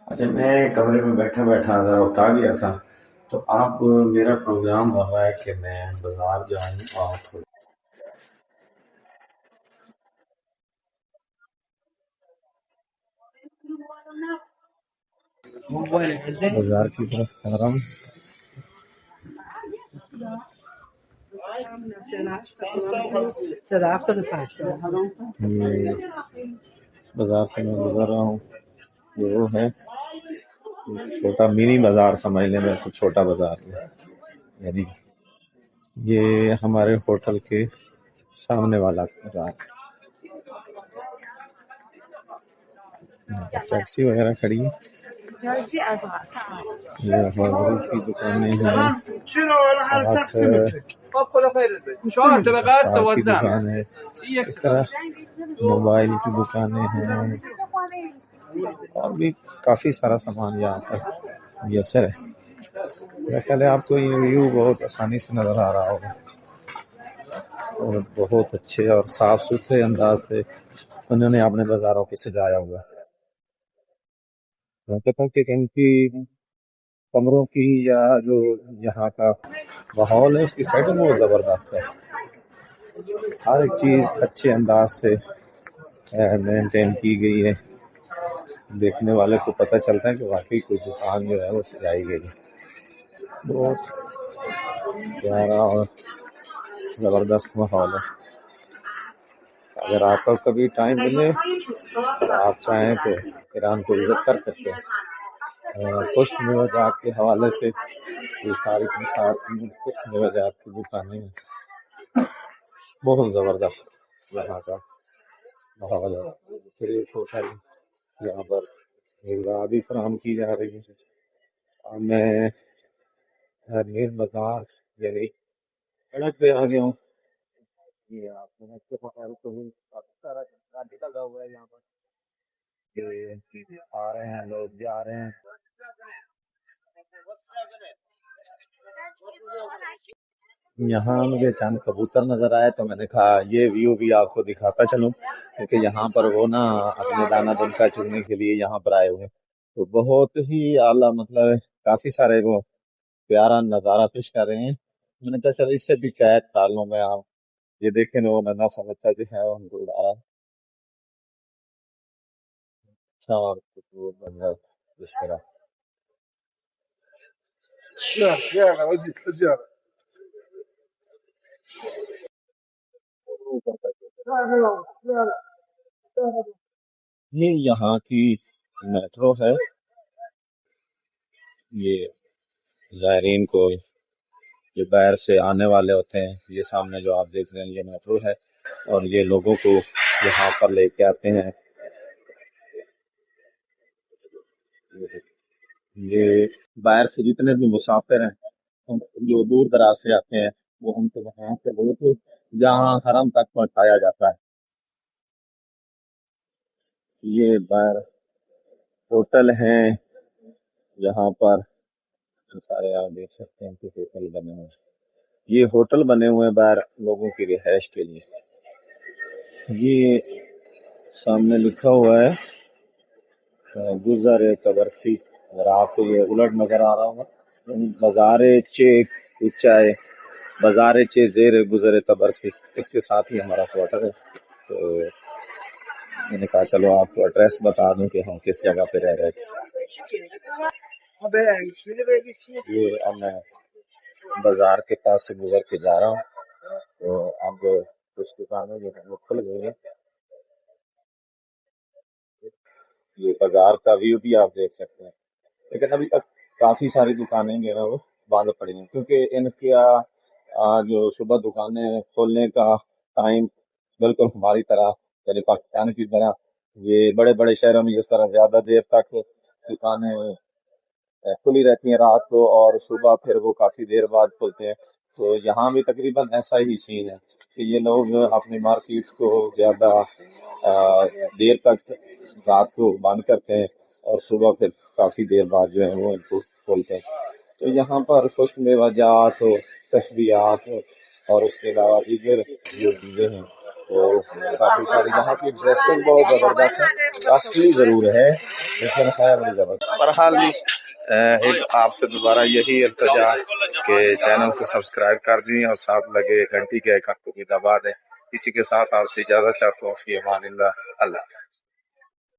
اچھا، میں کمرے میں بیٹھا بیٹھا ذرا اکتا گیا تھا، تو آپ میرا پروگرام بن رہا ہے کہ میں بازار جاؤں اور تھوڑا بازار کی طرف آ رہا ہوں۔ یہ بازار سے میں گزر رہا ہوں، یہ وہ ہے چھوٹا منی بازار، سمجھ لیں میں تو چھوٹا بازار ہے، یعنی یہ ہمارے ہوٹل کے سامنے والا بازار ہے۔ یہاں پر ٹیکسی وغیرہ کھڑی ہے، یہ حاضری کی دکانیں ہیں، ساتھ کی دکان ہے، اس طرح موبائل کی دکانیں ہیں، اور بھی کافی سارا سامان یہاں پر میسر ہے۔ میرا خیال ہے آپ کو یہ ویو بہت آسانی سے نظر آ رہا ہوگا، اور بہت اچھے اور صاف ستھرے انداز سے انہوں نے اپنے بازاروں کو سجایا ہوا ہے۔ میں کہتا ہوں کہ ان کی کمروں کی یا جو یہاں کا ماحول ہے اس کی سیٹنگ بہت زبردست ہے، ہر ایک چیز اچھے انداز سے مینٹین کی گئی ہے، دیکھنے والے کو پتہ چلتا ہے کہ واقعی کوئی دکان جو ہے وہ سجائی گئی ہے۔ بہت پیارا اور زبردست ماحول ہے۔ اگر آپ کو کبھی ٹائم ملے اور آپ چاہیں تو ایران کو وزٹ کر سکتے ہیں۔ خشک میوجات کے حوالے سے یہ ساری کی ساری خشک میوجات کی دکانیں ہیں، بہت زبردست یہاں کا ماحول ہے۔ پھر ایک ہوٹل یہاں پر غذا بھی فراہم کی جا رہی ہے۔ اور میں مین بازار یعنی سڑک پہ آ گیا ہوں۔ یہ آپ سڑک کے پاس تو کافی سارا گاڑی لگا ہوا ہے یہاں پر، یہ آ رہے ہیں لوگ جا رہے ہیں۔ یہاں مجھے چند کبوتر نظر آئے تو میں نے کہا یہ ویو بھی آپ کو دکھاتا چلوں، کیونکہ یہاں پر وہ نا اپنے دانہ دن کا چگنے کے لیے یہاں پر آئے ہوئے ہیں، تو بہت ہی اعلیٰ مطلب ہے، کافی سارے وہ پیارا نظارہ پیش کر رہے ہیں۔ میں نے کہا چلو اس سے بھی قید کر لوں میں، آپ یہ دیکھیں وہ ننا سا بچہ جو ہے وہ ان کو اڑا رہا ہے، اچھا اور خوبصورت منظر اس طرح۔ یہ یہاں کی میٹرو ہے، یہ زائرین کو جو باہر سے آنے والے ہوتے ہیں، یہ سامنے جو آپ دیکھ رہے ہیں یہ میٹرو ہے، اور یہ لوگوں کو یہاں پر لے کے آتے ہیں۔ یہ باہر سے جتنے بھی مسافر ہیں جو دور دراز سے آتے ہیں وہ ان کو وہاں سے بہت جہاں حرم تک پہنچایا جاتا ہے۔ یہ باہر ہوٹل ہیں، یہاں پر سارے آپ دیکھ سکتے ہیں کہ ہوٹل بنے ہوئے ہیں، یہ ہوٹل بنے ہوئے ہیں باہر لوگوں کی رہائش کے لیے۔ یہ سامنے لکھا ہوا ہے گزر تبرسی، اگر آپ کو یہ الٹ نظر آ رہا ہوگا، بازار چے اونچائے بازار چے زیر گزر تبرسی، اس کے ساتھ ہی ہمارا کوارٹر ہے۔ تو میں نے کہا چلو آپ کو ایڈریس بتا دوں کہ ہم کس جگہ پہ رہ رہے تھے۔ یہ اب میں بازار کے پاس سے گزر کے جا رہا ہوں، تو اب کچھ دکانیں جو ہیں وہ کھل گئی ہیں۔ یہ بازار کا ویو بھی آپ دیکھ سکتے ہیں، لیکن ابھی تک کافی ساری دکانیں جو ہیں وہ بند پڑی ہیں، کیونکہ ان کا جو صبح دکانیں کھولنے کا ٹائم بالکل ہماری طرح یعنی پاکستان کی طرح یہ بڑے بڑے شہروں میں جس طرح زیادہ دیر تک دکانیں کھلی رہتی ہیں رات کو، اور صبح پھر وہ کافی دیر بعد کھلتے ہیں، تو یہاں بھی تقریباً ایسا ہی سین ہے کہ یہ لوگ اپنی مارکیٹ کو زیادہ دیر تک رات کو بند کرتے ہیں، اور صبح پھر کافی دیر بعد جو ہے وہ ان کو کھولتے ہیں۔ تو یہاں پر خشک میوہ جات، تشبیہات اور اس کے علاوہ دیگر جو چیزیں ہیں تو کافی ساری یہاں کی ڈریسنگ بہت زبردست ہے، کاسٹلی ضرور ہے لیکن ہے بڑی زبردست۔ بہرحال ایک آپ سے دوبارہ یہی التجا کہ چینل کو سبسکرائب کر دیں اور ساتھ لگے گھنٹی کے آئیکن کو بھی دبا دیں۔ اسی کے ساتھ آپ سے اجازت چاہتا ہوں، فی امان اللہ، اللہ حافظ۔